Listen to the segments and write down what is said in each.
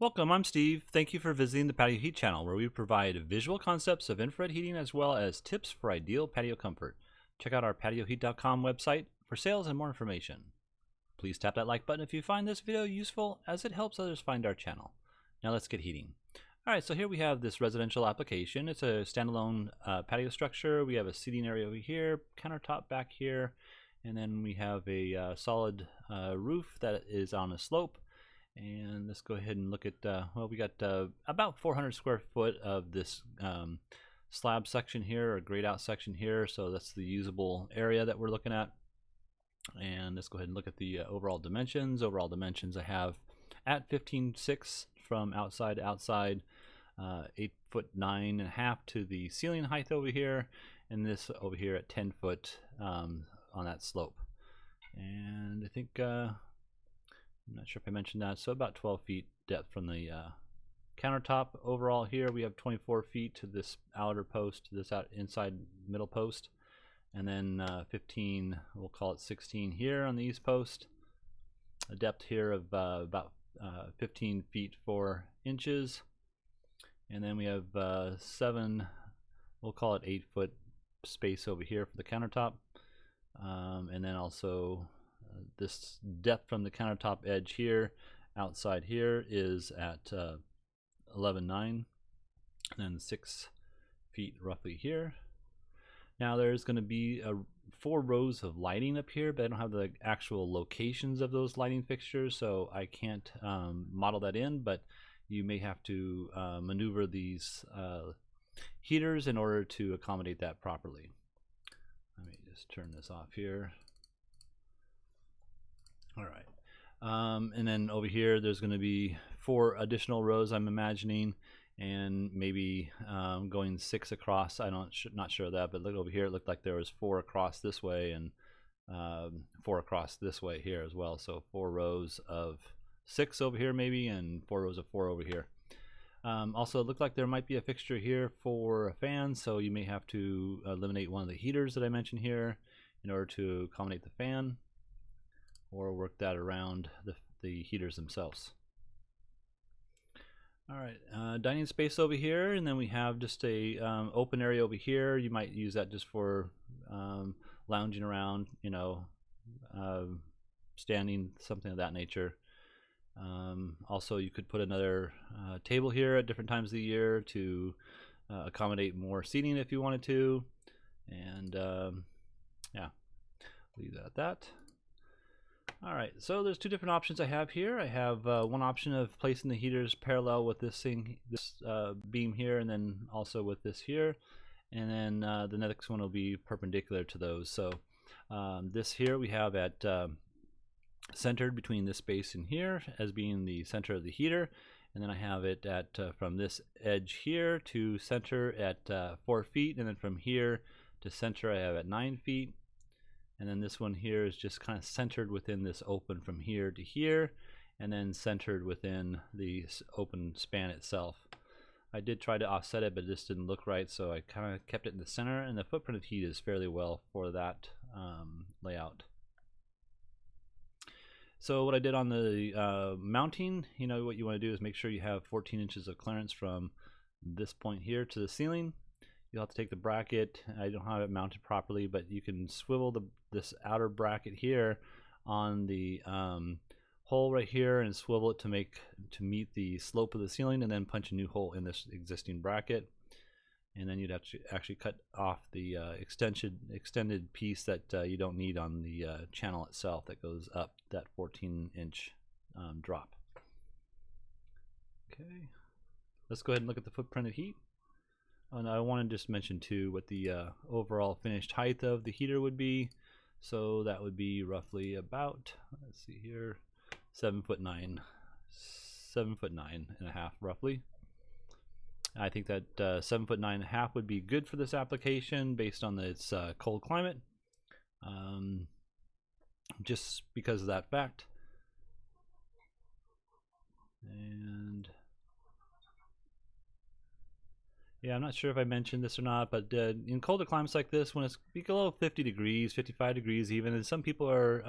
Welcome, I'm Steve. Thank you for visiting the Patio Heat channel, where we provide visual concepts of infrared heating as well as tips for ideal patio comfort. Check out our patioheat.com website for sales and more information. Please tap that like button if you find this video useful, as it helps others find our channel. Now let's get heating. Alright, so here we have this residential application. It's a standalone patio structure. We have a seating area over here, countertop back here, and then we have a solid roof that is on a slope. And let's go ahead and look at, well, we got about 400 square foot of this slab section here, or grayed out section here. So that's the usable area that we're looking at. And let's go ahead and look at the overall dimensions. Overall dimensions I have at 15.6 from outside to outside, 8'9.5" to the ceiling height over here, and this over here at 10 foot on that slope. And I think I'm not sure if I mentioned that, so about 12 feet depth from the countertop. Overall here we have 24 feet to this outer post, to this inside middle post, and then 15, we'll call it 16 here on the east post. A depth here of about 15 feet 4 inches, and then we have 7, we'll call it 8 foot space over here for the countertop, and then also this depth from the countertop edge here outside here is at 11.9, and then 6 feet roughly here. Now there's going to be 4 rows of lighting up here, but I don't have the actual locations of those lighting fixtures, so I can't model that in, but you may have to maneuver these heaters in order to accommodate that properly. Let me just turn this off here. All right, and then over here there's going to be 4 additional rows, I'm imagining, and maybe going 6 across. Not sure of that, but look over here, it looked like there was 4 across this way and 4 across this way here as well. So 4 rows of 6 over here maybe, and 4 rows of 4 over here. Also, it looked like there might be a fixture here for a fan, so you may have to eliminate one of the heaters that I mentioned here in order to accommodate the fan, or work that around the heaters themselves. All right, dining space over here, and then we have just a open area over here. You might use that just for lounging around, you know, standing, something of that nature. Also, you could put another table here at different times of the year to accommodate more seating if you wanted to. And yeah, leave that at that. Alright, so there's 2 different options I have here. I have one option of placing the heaters parallel with this beam here, and then also with this here, and then the next one will be perpendicular to those. So this here we have at centered between this space and here as being the center of the heater, and then I have it at from this edge here to center at 4 feet, and then from here to center I have at 9 feet. And then this one here is just kind of centered within this open from here to here, and then centered within the open span itself. I did try to offset it, but it just didn't look right, so I kind of kept it in the center, and the footprint of heat is fairly well for that layout. So what I did on the mounting, you know, what you want to do is make sure you have 14 inches of clearance from this point here to the ceiling. You'll have to take the bracket. I don't have it mounted properly, but you can swivel this outer bracket here on the hole right here and swivel it to meet the slope of the ceiling, and then punch a new hole in this existing bracket. And then you'd have to actually cut off the extended piece that you don't need on the channel itself that goes up that 14-inch drop. Okay, let's go ahead and look at the footprint of heat. And I want to just mention too what the overall finished height of the heater would be. So that would be roughly about, let's see here, 7'9", 7'9.5" roughly. I think that 7'9.5" would be good for this application based on its cold climate, just because of that fact. And yeah, I'm not sure if I mentioned this or not, but in colder climates like this, when it's below 50 degrees, 55 degrees even, and some people are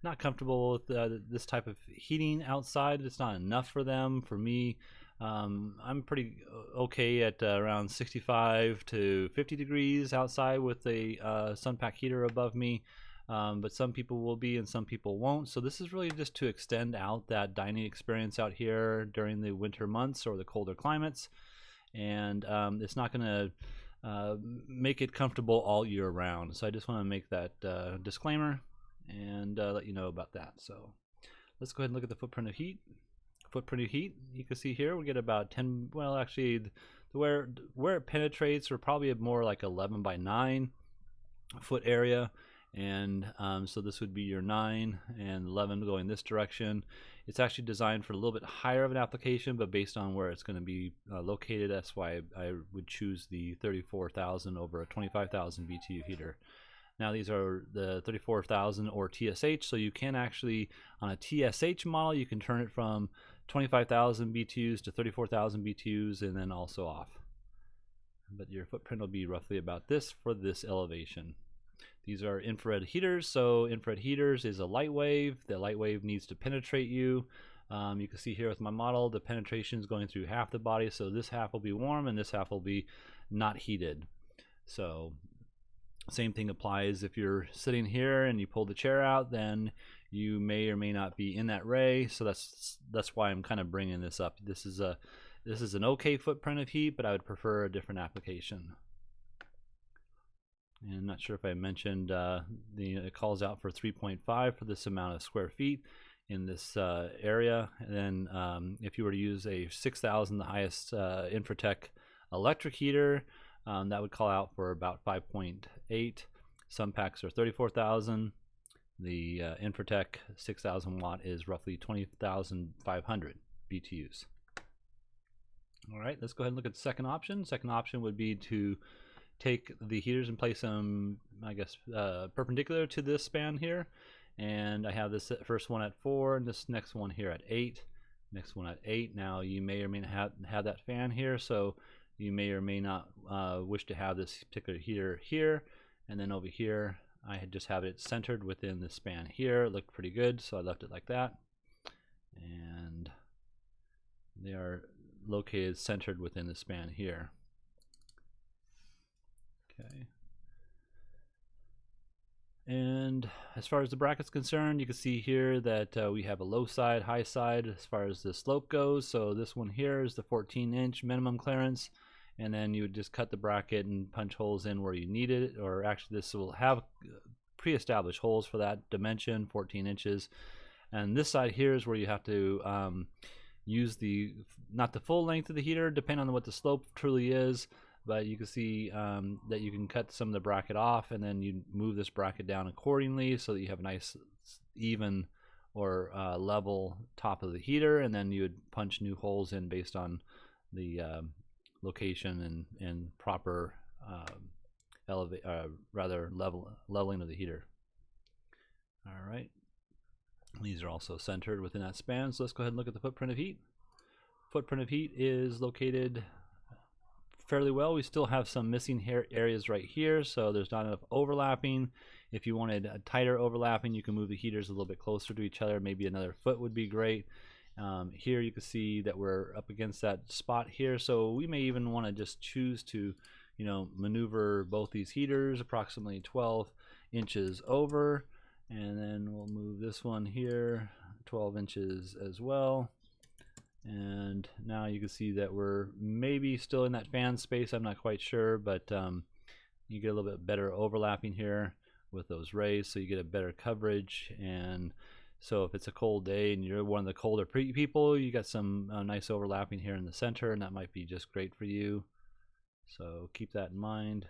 not comfortable with this type of heating outside. It's not enough for them. For me, I'm pretty okay at around 65 to 50 degrees outside with a Sunpak heater above me. But some people will be and some people won't. So this is really just to extend out that dining experience out here during the winter months or the colder climates. And it's not going to make it comfortable all year round. So I just want to make that disclaimer and let you know about that. So let's go ahead and look at the footprint of heat. You can see here we get about 10, well actually where it penetrates, we're probably at more like 11 by 9 foot area. And so this would be your 9 and 11 going this direction. It's actually designed for a little bit higher of an application, but based on where it's going to be located, that's why I would choose the 34,000 over a 25,000 BTU heater. Now these are the 34,000 or TSH, so you can actually, on a TSH model, you can turn it from 25,000 BTUs to 34,000 BTUs and then also off. But your footprint will be roughly about this for this elevation. These are infrared heaters, so infrared heaters is a light wave. The light wave needs to penetrate you. You can see here with my model, the penetration is going through half the body, so this half will be warm and this half will be not heated. So same thing applies if you're sitting here and you pull the chair out, then you may or may not be in that ray. So that's why I'm kind of bringing this up. This is an okay footprint of heat, but I would prefer a different application. And I'm not sure if I mentioned it calls out for 3.5 for this amount of square feet in this area. And then if you were to use a 6,000, the highest Infratech electric heater, that would call out for about 5.8. Some packs are 34,000. The Infratech 6,000 watt is roughly 20,500 BTUs. All right, let's go ahead and look at the second option. Second option would be to take the heaters and place them, I guess, perpendicular to this span here. And I have this first one at 4 and this next one here at 8. Next one at 8. Now you may or may not have that fan here, so you may or may not wish to have this particular heater here. And then over here, I just have it centered within the span here. It looked pretty good, so I left it like that. And they are located centered within the span here. Okay. And as far as the bracket's concerned, you can see here that we have a low side, high side as far as the slope goes. So this one here is the 14-inch minimum clearance, and then you would just cut the bracket and punch holes in where you need it, or actually this will have pre-established holes for that dimension, 14 inches. And this side here is where you have to use not the full length of the heater, depending on what the slope truly is. But you can see that you can cut some of the bracket off, and then you move this bracket down accordingly so that you have a nice even or level top of the heater, and then you would punch new holes in based on the location and proper leveling of the heater. All right, these are also centered within that span. So let's go ahead and look at the footprint of heat. Footprint of heat is located fairly well. We still have some missing areas right here, so there's not enough overlapping. If you wanted a tighter overlapping, you can move the heaters a little bit closer to each other. Maybe another foot would be great. Here you can see that we're up against that spot here, so we may even want to just choose to, maneuver both these heaters approximately 12 inches over, and then we'll move this one here 12 inches as well. And now you can see that we're maybe still in that fan space. I'm not quite sure, but you get a little bit better overlapping here with those rays, so you get a better coverage. And so if it's a cold day and you're one of the colder people, you got some nice overlapping here in the center, and that might be just great for you. So keep that in mind.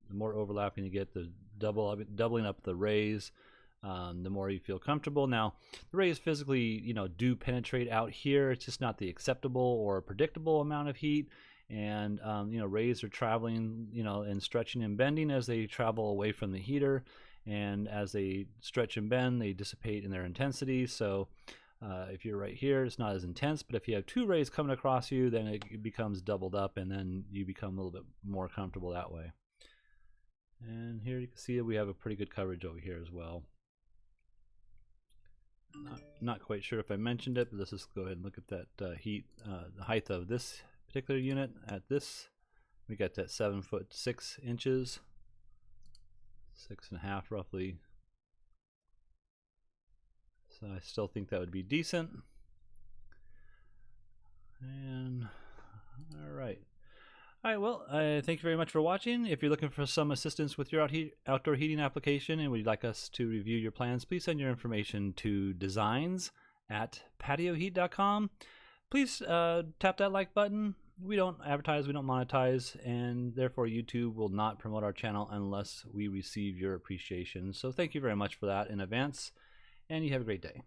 The more overlapping you get, the doubling up the rays, the more you feel comfortable. Now, the rays physically, do penetrate out here. It's just not the acceptable or predictable amount of heat. And, rays are traveling, and stretching and bending as they travel away from the heater. And as they stretch and bend, they dissipate in their intensity. So if you're right here, it's not as intense. But if you have two rays coming across you, then it becomes doubled up, and then you become a little bit more comfortable that way. And here you can see that we have a pretty good coverage over here as well. Not quite sure if I mentioned it, but let's just go ahead and look at that heat, the height of this particular unit. At this, we got that 7'6" 6.5 roughly. So I still think that would be decent. And all right. All right, well, thank you very much for watching. If you're looking for some assistance with your outdoor heating application and would like us to review your plans, please send your information to designs@patioheat.com. Please tap that like button. We don't advertise, we don't monetize, and therefore YouTube will not promote our channel unless we receive your appreciation. So thank you very much for that in advance, and you have a great day.